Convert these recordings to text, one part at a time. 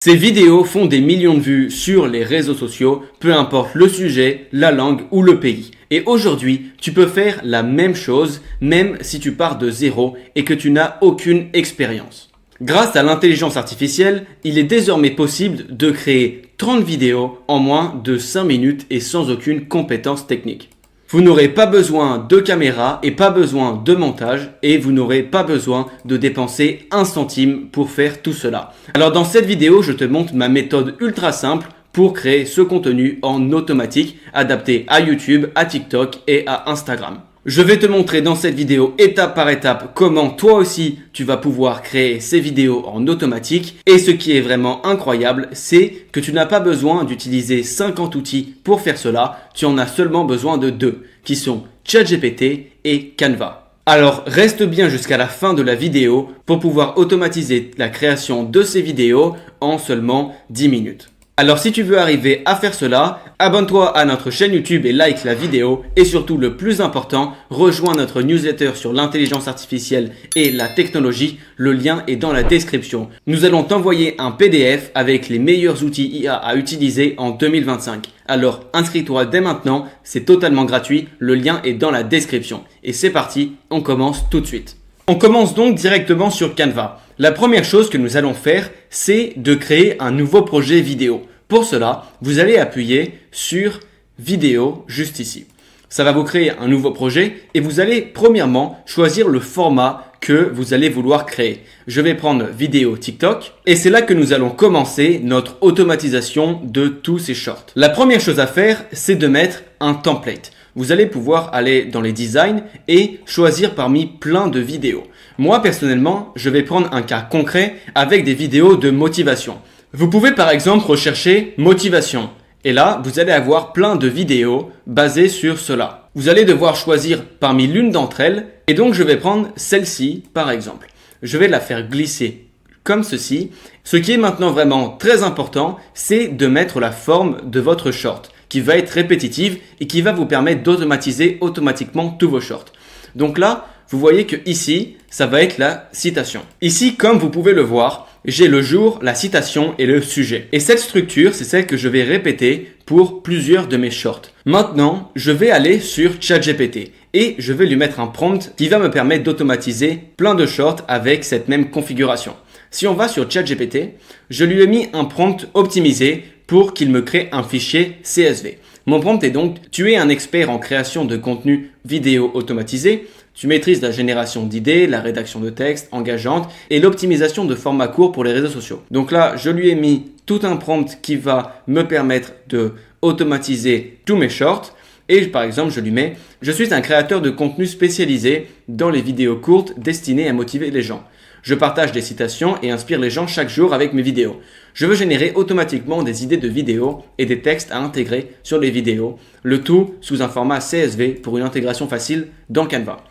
Ces vidéos font des millions de vues sur les réseaux sociaux, peu importe le sujet, la langue ou le pays. Et aujourd'hui, tu peux faire la même chose même si tu pars de zéro et que tu n'as aucune expérience. Grâce à l'intelligence artificielle, il est désormais possible de créer 30 vidéos en moins de 5 minutes et sans aucune compétence technique. Vous n'aurez pas besoin de caméra et pas besoin de montage et vous n'aurez pas besoin de dépenser un centime pour faire tout cela. Alors dans cette vidéo, je te montre ma méthode ultra simple pour créer ce contenu en automatique adapté à YouTube, à TikTok et à Instagram. Je vais te montrer dans cette vidéo étape par étape comment toi aussi tu vas pouvoir créer ces vidéos en automatique. Et ce qui est vraiment incroyable, c'est que tu n'as pas besoin d'utiliser 50 outils pour faire cela. Tu en as seulement besoin de 2 qui sont ChatGPT et Canva. Alors reste bien jusqu'à la fin de la vidéo pour pouvoir automatiser la création de ces vidéos en seulement 10 minutes. Alors si tu veux arriver à faire cela, abonne-toi à notre chaîne YouTube et like la vidéo. Et surtout le plus important, rejoins notre newsletter sur l'intelligence artificielle et la technologie. Le lien est dans la description. Nous allons t'envoyer un PDF avec les meilleurs outils IA à utiliser en 2025. Alors inscris-toi dès maintenant, c'est totalement gratuit. Le lien est dans la description. Et c'est parti, on commence tout de suite. On commence donc directement sur Canva. La première chose que nous allons faire, c'est de créer un nouveau projet vidéo. Pour cela, vous allez appuyer sur vidéo juste ici. Ça va vous créer un nouveau projet et vous allez premièrement choisir le format que vous allez vouloir créer. Je vais prendre vidéo TikTok et c'est là que nous allons commencer notre automatisation de tous ces shorts. La première chose à faire, c'est de mettre un template. Vous allez pouvoir aller dans les designs et choisir parmi plein de vidéos. Moi, personnellement, je vais prendre un cas concret avec des vidéos de motivation. Vous pouvez par exemple rechercher motivation. Et là, vous allez avoir plein de vidéos basées sur cela. Vous allez devoir choisir parmi l'une d'entre elles. Et donc, je vais prendre celle-ci par exemple. Je vais la faire glisser comme ceci. Ce qui est maintenant vraiment très important, c'est de mettre la forme de votre short qui va être répétitive et qui va vous permettre d'automatiser automatiquement tous vos shorts. Donc là, vous voyez que ici, ça va être la citation. Ici, comme vous pouvez le voir, j'ai le jour, la citation et le sujet. Et cette structure, c'est celle que je vais répéter pour plusieurs de mes shorts. Maintenant, je vais aller sur ChatGPT et je vais lui mettre un prompt qui va me permettre d'automatiser plein de shorts avec cette même configuration. Si on va sur ChatGPT, je lui ai mis un prompt optimisé pour qu'il me crée un fichier CSV. Mon prompt est donc: tu es un expert en création de contenu vidéo automatisé, tu maîtrises la génération d'idées, la rédaction de textes engageante et l'optimisation de formats courts pour les réseaux sociaux. Donc là, je lui ai mis tout un prompt qui va me permettre de automatiser tous mes shorts. Et par exemple, je lui mets: je suis un créateur de contenu spécialisé dans les vidéos courtes destinées à motiver les gens. Je partage des citations et inspire les gens chaque jour avec mes vidéos. Je veux générer automatiquement des idées de vidéos et des textes à intégrer sur les vidéos, le tout sous un format CSV pour une intégration facile dans Canva.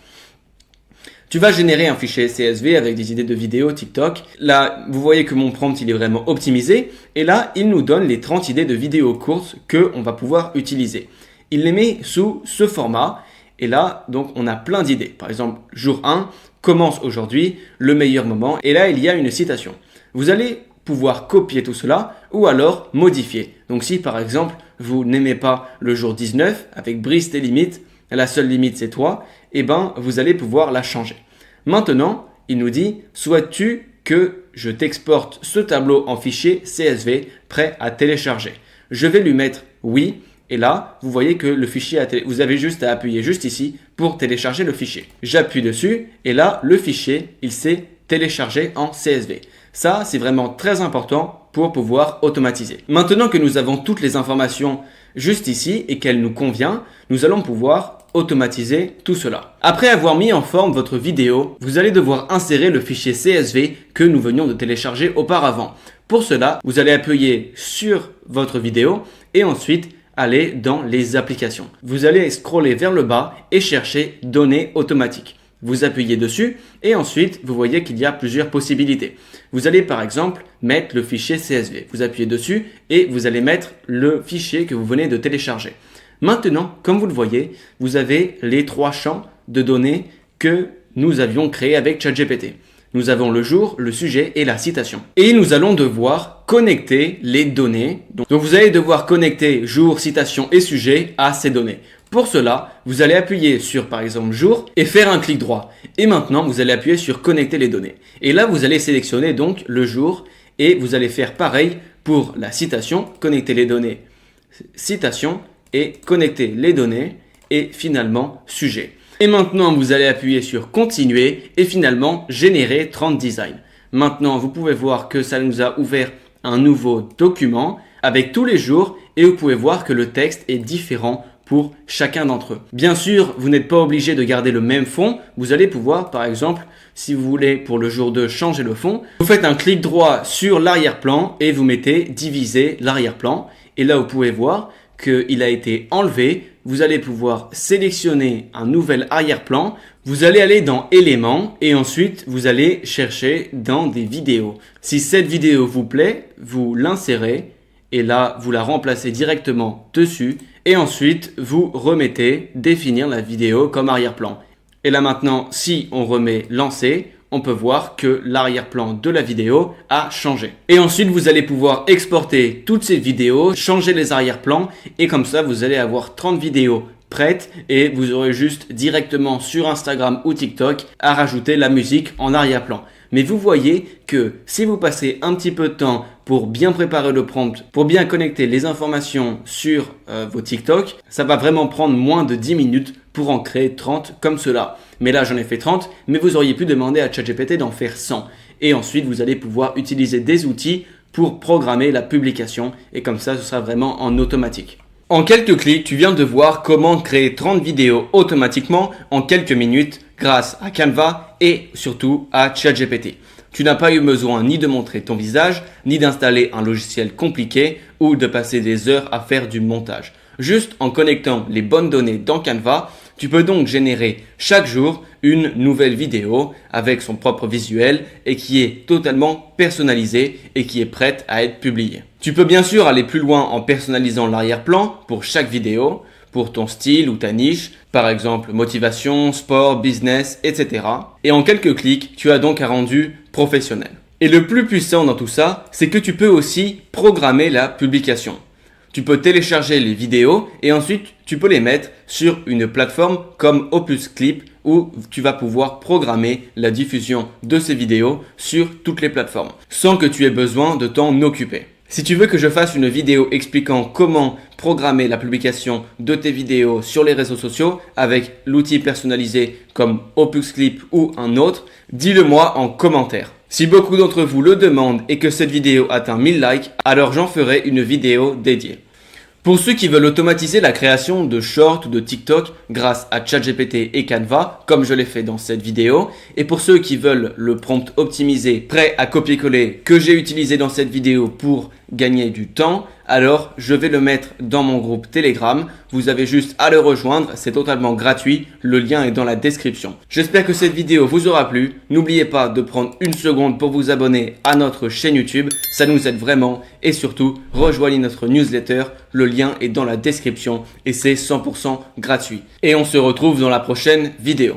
Tu vas générer un fichier CSV avec des idées de vidéos TikTok. Là, vous voyez que mon prompt, il est vraiment optimisé. Et là, il nous donne les 30 idées de vidéos courtes qu'on va pouvoir utiliser. Il les met sous ce format. Et là, donc, on a plein d'idées. Par exemple, jour 1, commence aujourd'hui, le meilleur moment. Et là, il y a une citation. Vous allez pouvoir copier tout cela ou alors modifier. Donc, si par exemple, vous n'aimez pas le jour 19 avec brise tes limites, la seule limite c'est toi, eh ben, vous allez pouvoir la changer. Maintenant, il nous dit: souhaites-tu que je t'exporte ce tableau en fichier CSV prêt à télécharger? Je vais lui mettre oui. Et là, vous voyez que le fichier, vous avez juste à appuyer juste ici pour télécharger le fichier. J'appuie dessus et là, le fichier, il s'est téléchargé en CSV. Ça, c'est vraiment très important pour pouvoir automatiser. Maintenant que nous avons toutes les informations juste ici et qu'elle nous convient, nous allons pouvoir automatiser tout cela. Après avoir mis en forme votre vidéo, vous allez devoir insérer le fichier CSV que nous venions de télécharger auparavant. Pour cela, vous allez appuyer sur votre vidéo et ensuite aller dans les applications. Vous allez scroller vers le bas et chercher données automatiques. Vous appuyez dessus et ensuite vous voyez qu'il y a plusieurs possibilités. Vous allez par exemple mettre le fichier CSV. Vous appuyez dessus et vous allez mettre le fichier que vous venez de télécharger. Maintenant, comme vous le voyez, vous avez les 3 champs de données que nous avions créés avec ChatGPT. Nous avons le jour, le sujet et la citation. Et nous allons devoir connecter les données. Donc vous allez devoir connecter jour, citation et sujet à ces données. Pour cela, vous allez appuyer sur par exemple jour et faire un clic droit. Et maintenant, vous allez appuyer sur connecter les données. Et là, vous allez sélectionner donc le jour et vous allez faire pareil pour la citation, connecter les données, citation et connecter les données et finalement sujet. Et maintenant, vous allez appuyer sur continuer et finalement générer 30 designs. Maintenant, vous pouvez voir que ça nous a ouvert un nouveau document avec tous les jours et vous pouvez voir que le texte est différent pour chacun d'entre eux. Bien sûr, vous n'êtes pas obligé de garder le même fond. Vous allez pouvoir, par exemple, si vous voulez pour le jour 2 changer le fond, vous faites un clic droit sur l'arrière-plan et vous mettez diviser l'arrière-plan. Et là, vous pouvez voir qu'il a été enlevé. Vous allez pouvoir sélectionner un nouvel arrière-plan. Vous allez aller dans éléments et ensuite vous allez chercher dans des vidéos. Si cette vidéo vous plaît, vous l'insérez et là, vous la remplacez directement dessus. Et ensuite, vous remettez définir la vidéo comme arrière-plan. Et là maintenant, si on remet lancer, on peut voir que l'arrière-plan de la vidéo a changé. Et ensuite, vous allez pouvoir exporter toutes ces vidéos, changer les arrière-plans et comme ça, vous allez avoir 30 vidéos prêtes et vous aurez juste directement sur Instagram ou TikTok à rajouter la musique en arrière-plan. Mais vous voyez que si vous passez un petit peu de temps pour bien préparer le prompt, pour bien connecter les informations sur vos TikTok, ça va vraiment prendre moins de 10 minutes pour en créer 30 comme cela. Mais là, j'en ai fait 30, mais vous auriez pu demander à ChatGPT d'en faire 100. Et ensuite, vous allez pouvoir utiliser des outils pour programmer la publication et comme ça, ce sera vraiment en automatique. En quelques clics, tu viens de voir comment créer 30 vidéos automatiquement en quelques minutes grâce à Canva et surtout à ChatGPT. Tu n'as pas eu besoin ni de montrer ton visage, ni d'installer un logiciel compliqué ou de passer des heures à faire du montage. Juste en connectant les bonnes données dans Canva, tu peux donc générer chaque jour une nouvelle vidéo avec son propre visuel et qui est totalement personnalisée et qui est prête à être publiée. Tu peux bien sûr aller plus loin en personnalisant l'arrière-plan pour chaque vidéo, pour ton style ou ta niche, par exemple motivation, sport, business, etc. Et en quelques clics, tu as donc un rendu professionnel. Et le plus puissant dans tout ça, c'est que tu peux aussi programmer la publication. Tu peux télécharger les vidéos et ensuite tu peux les mettre sur une plateforme comme Opus Clip où tu vas pouvoir programmer la diffusion de ces vidéos sur toutes les plateformes sans que tu aies besoin de t'en occuper. Si tu veux que je fasse une vidéo expliquant comment programmer la publication de tes vidéos sur les réseaux sociaux avec l'outil personnalisé comme Opus Clip ou un autre, dis-le moi en commentaire. Si beaucoup d'entre vous le demandent et que cette vidéo atteint 1000 likes, alors j'en ferai une vidéo dédiée. Pour ceux qui veulent automatiser la création de shorts ou de TikTok grâce à ChatGPT et Canva, comme je l'ai fait dans cette vidéo, et pour ceux qui veulent le prompt optimisé prêt à copier-coller que j'ai utilisé dans cette vidéo pour gagner du temps, alors je vais le mettre dans mon groupe Telegram. Vous avez juste à le rejoindre, c'est totalement gratuit, le lien est dans la description. J'espère que cette vidéo vous aura plu. N'oubliez pas de prendre une seconde pour vous abonner à notre chaîne YouTube, ça nous aide vraiment et surtout rejoignez notre newsletter, le lien est dans la description et c'est 100% gratuit. Et on se retrouve dans la prochaine vidéo.